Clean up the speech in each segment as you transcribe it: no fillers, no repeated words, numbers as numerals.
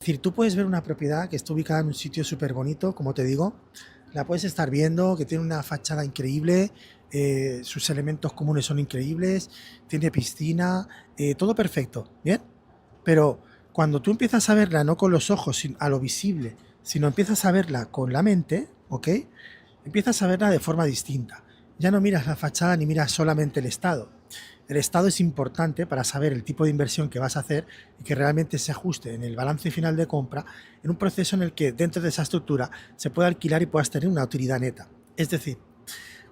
Es decir, tú puedes ver una propiedad que está ubicada en un sitio súper bonito, como te digo, la puedes estar viendo, que tiene una fachada increíble, sus elementos comunes son increíbles, tiene piscina, todo perfecto, ¿bien? Pero cuando tú empiezas a verla no con los ojos, a lo visible, sino empiezas a verla con la mente, ¿ok? Empiezas a verla de forma distinta. Ya no miras la fachada ni miras solamente el estado. El estado es importante para saber el tipo de inversión que vas a hacer y que realmente se ajuste en el balance final de compra en un proceso en el que dentro de esa estructura se pueda alquilar y puedas tener una utilidad neta. Es decir,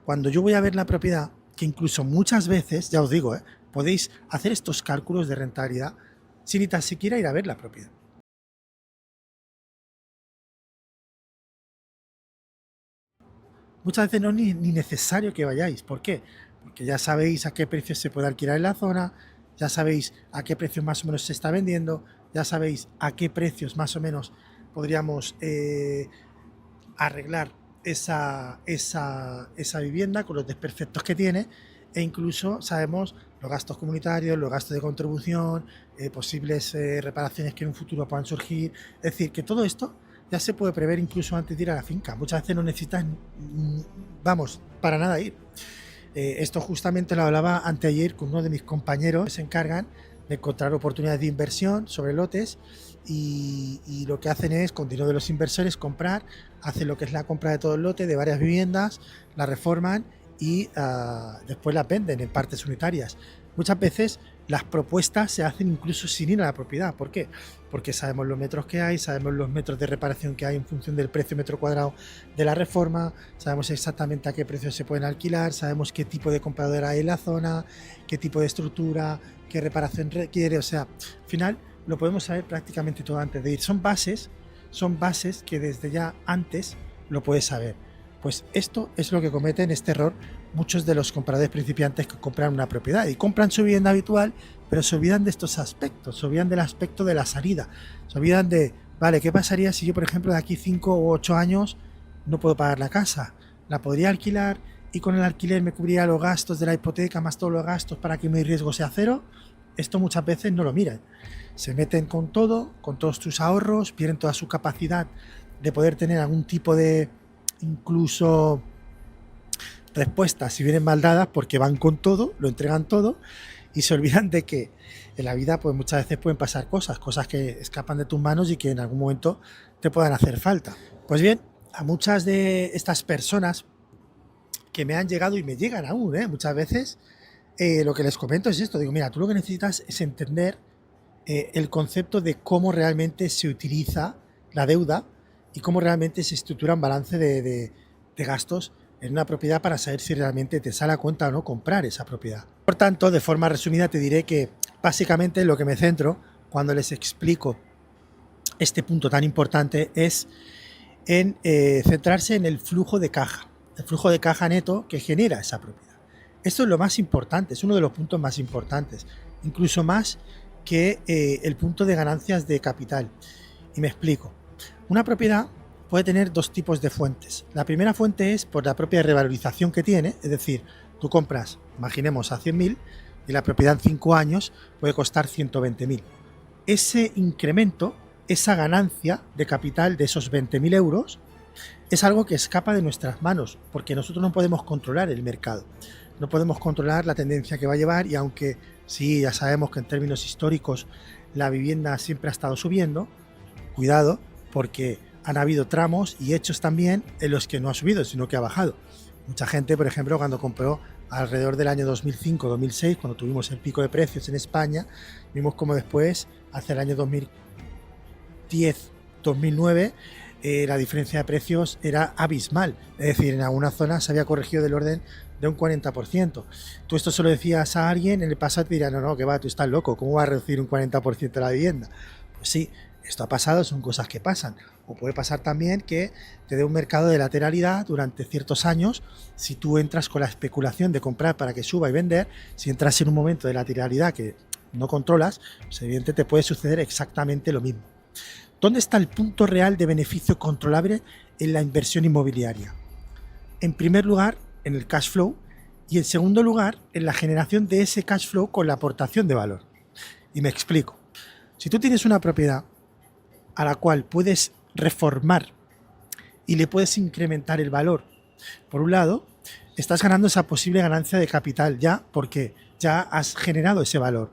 cuando yo voy a ver la propiedad, que incluso muchas veces, ya os digo, podéis hacer estos cálculos de rentabilidad sin ni tan siquiera ir a ver la propiedad. Muchas veces no es ni necesario que vayáis. ¿Por qué? Porque ya sabéis a qué precio se puede alquilar en la zona, ya sabéis a qué precio más o menos se está vendiendo, ya sabéis a qué precios más o menos podríamos arreglar esa vivienda con los desperfectos que tiene, e incluso sabemos los gastos comunitarios, los gastos de contribución, posibles reparaciones que en un futuro puedan surgir. Es decir, que todo esto ya se puede prever incluso antes de ir a la finca. Muchas veces no necesitas, vamos, para nada ir. Esto justamente lo hablaba anteayer con uno de mis compañeros que se encargan de encontrar oportunidades de inversión sobre lotes, y lo que hacen es, con dinero de los inversores, comprar, hacen lo que es la compra de todo el lote de varias viviendas, la reforman y después la venden en partes unitarias. Muchas veces las propuestas se hacen incluso sin ir a la propiedad. ¿Por qué? Porque sabemos los metros que hay, sabemos los metros de reparación que hay en función del precio metro cuadrado de la reforma, sabemos exactamente a qué precio se pueden alquilar, sabemos qué tipo de compradora hay en la zona, qué tipo de estructura, qué reparación requiere. O sea, al final lo podemos saber prácticamente todo antes de ir. Son bases que desde ya antes lo puedes saber. Pues esto es lo que cometen este error muchos de los compradores principiantes que compran una propiedad y compran su vivienda habitual, pero se olvidan de estos aspectos, se olvidan del aspecto de la salida, se olvidan de, vale, ¿qué pasaría si yo, por ejemplo, de aquí 5 u 8 años no puedo pagar la casa? La podría alquilar y con el alquiler me cubriría los gastos de la hipoteca más todos los gastos para que mi riesgo sea cero. Esto muchas veces no lo miran. Se meten con todo, con todos tus ahorros, pierden toda su capacidad de poder tener algún tipo de incluso respuestas, si vienen mal dadas, porque van con todo, lo entregan todo y se olvidan de que en la vida pues muchas veces pueden pasar cosas que escapan de tus manos y que en algún momento te puedan hacer falta. Pues bien, a muchas de estas personas que me han llegado y me llegan aún, muchas veces, lo que les comento es esto. Digo, mira, tú lo que necesitas es entender el concepto de cómo realmente se utiliza la deuda y cómo realmente se estructura un balance de gastos en una propiedad para saber si realmente te sale a cuenta o no comprar esa propiedad. Por tanto, de forma resumida te diré que básicamente lo que me centro cuando les explico este punto tan importante es en centrarse en el flujo de caja neto que genera esa propiedad. Esto es lo más importante, es uno de los puntos más importantes, incluso más que el punto de ganancias de capital. Y me explico. Una propiedad puede tener dos tipos de fuentes. La primera fuente es por la propia revalorización que tiene, es decir, tú compras, imaginemos, a 100.000 y la propiedad en 5 años puede costar 120.000. Ese incremento, esa ganancia de capital de esos 20.000 euros, es algo que escapa de nuestras manos, porque nosotros no podemos controlar el mercado, no podemos controlar la tendencia que va a llevar, y aunque sí, ya sabemos que en términos históricos la vivienda siempre ha estado subiendo, cuidado, porque han habido tramos y hechos también en los que no ha subido, sino que ha bajado. Mucha gente, por ejemplo, cuando compró alrededor del año 2005-2006, cuando tuvimos el pico de precios en España, vimos como después, hacia el año 2010-2009, la diferencia de precios era abismal. Es decir, en algunas zonas se había corregido del orden de un 40%. Tú esto se lo decías a alguien en el pasado y te dirá, no, que va, tú estás loco, ¿cómo va a reducir un 40% la vivienda? Pues sí, esto ha pasado, son cosas que pasan. O puede pasar también que te dé un mercado de lateralidad durante ciertos años. Si tú entras con la especulación de comprar para que suba y vender, si entras en un momento de lateralidad que no controlas, pues evidentemente te puede suceder exactamente lo mismo. ¿Dónde está el punto real de beneficio controlable en la inversión inmobiliaria? En primer lugar, en el cash flow, y en segundo lugar, en la generación de ese cash flow con la aportación de valor. Y me explico. Si tú tienes una propiedad a la cual puedes reformar y le puedes incrementar el valor. Por un lado, estás ganando esa posible ganancia de capital ya porque ya has generado ese valor.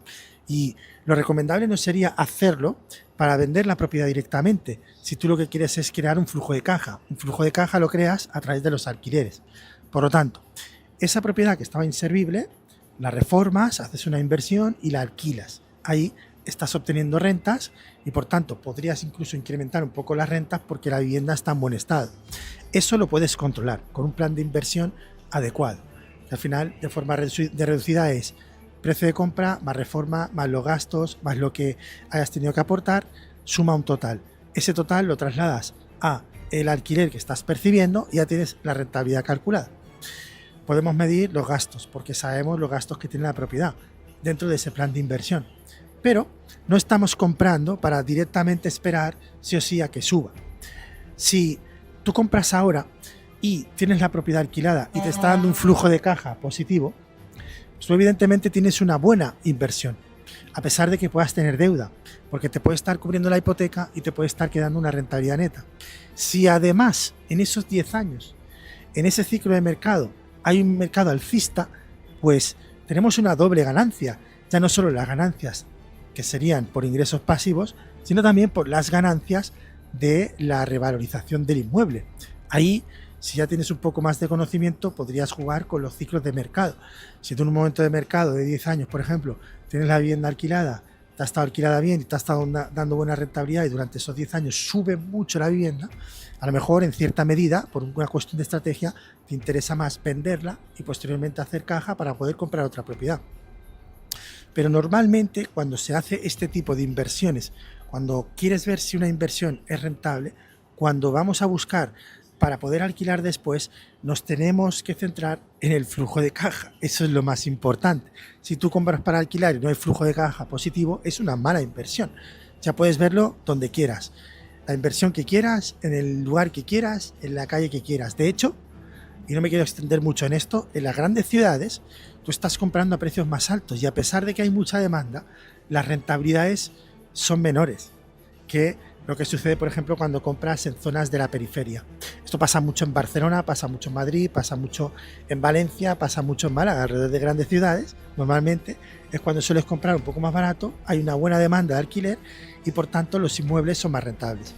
Y lo recomendable no sería hacerlo para vender la propiedad directamente, si tú lo que quieres es crear un flujo de caja. Un flujo de caja lo creas a través de los alquileres. Por lo tanto, esa propiedad que estaba inservible, la reformas, haces una inversión y la alquilas. Ahí estás obteniendo rentas y por tanto podrías incluso incrementar un poco las rentas porque la vivienda está en buen estado. Eso lo puedes controlar con un plan de inversión adecuado. Al final, de forma reducida es precio de compra, más reforma, más los gastos, más lo que hayas tenido que aportar, suma un total. Ese total lo trasladas a el alquiler que estás percibiendo y ya tienes la rentabilidad calculada. Podemos medir los gastos porque sabemos los gastos que tiene la propiedad dentro de ese plan de inversión. Pero no estamos comprando para directamente esperar sí o sí a que suba. Si tú compras ahora y tienes la propiedad alquilada y te está dando un flujo de caja positivo, pues tú evidentemente tienes una buena inversión, a pesar de que puedas tener deuda, porque te puede estar cubriendo la hipoteca y te puede estar quedando una rentabilidad neta. Si además en esos 10 años, en ese ciclo de mercado, hay un mercado alcista, pues tenemos una doble ganancia, ya no solo las ganancias que serían por ingresos pasivos, sino también por las ganancias de la revalorización del inmueble. Ahí, si ya tienes un poco más de conocimiento, podrías jugar con los ciclos de mercado. Si tú en un momento de mercado de 10 años, por ejemplo, tienes la vivienda alquilada, te ha estado alquilada bien y te ha estado dando buena rentabilidad y durante esos 10 años sube mucho la vivienda, a lo mejor en cierta medida, por una cuestión de estrategia, te interesa más venderla y posteriormente hacer caja para poder comprar otra propiedad. Pero normalmente cuando se hace este tipo de inversiones, cuando quieres ver si una inversión es rentable, cuando vamos a buscar para poder alquilar después, nos tenemos que centrar en el flujo de caja. Eso es lo más importante. Si tú compras para alquilar y no hay flujo de caja positivo, es una mala inversión. Ya puedes verlo donde quieras. La inversión que quieras, en el lugar que quieras, en la calle que quieras. De hecho, y no me quiero extender mucho en esto, en las grandes ciudades tú estás comprando a precios más altos y a pesar de que hay mucha demanda, las rentabilidades son menores que lo que sucede, por ejemplo, cuando compras en zonas de la periferia. Esto pasa mucho en Barcelona, pasa mucho en Madrid, pasa mucho en Valencia, pasa mucho en Málaga, alrededor de grandes ciudades. Normalmente es cuando sueles comprar un poco más barato, hay una buena demanda de alquiler y por tanto los inmuebles son más rentables.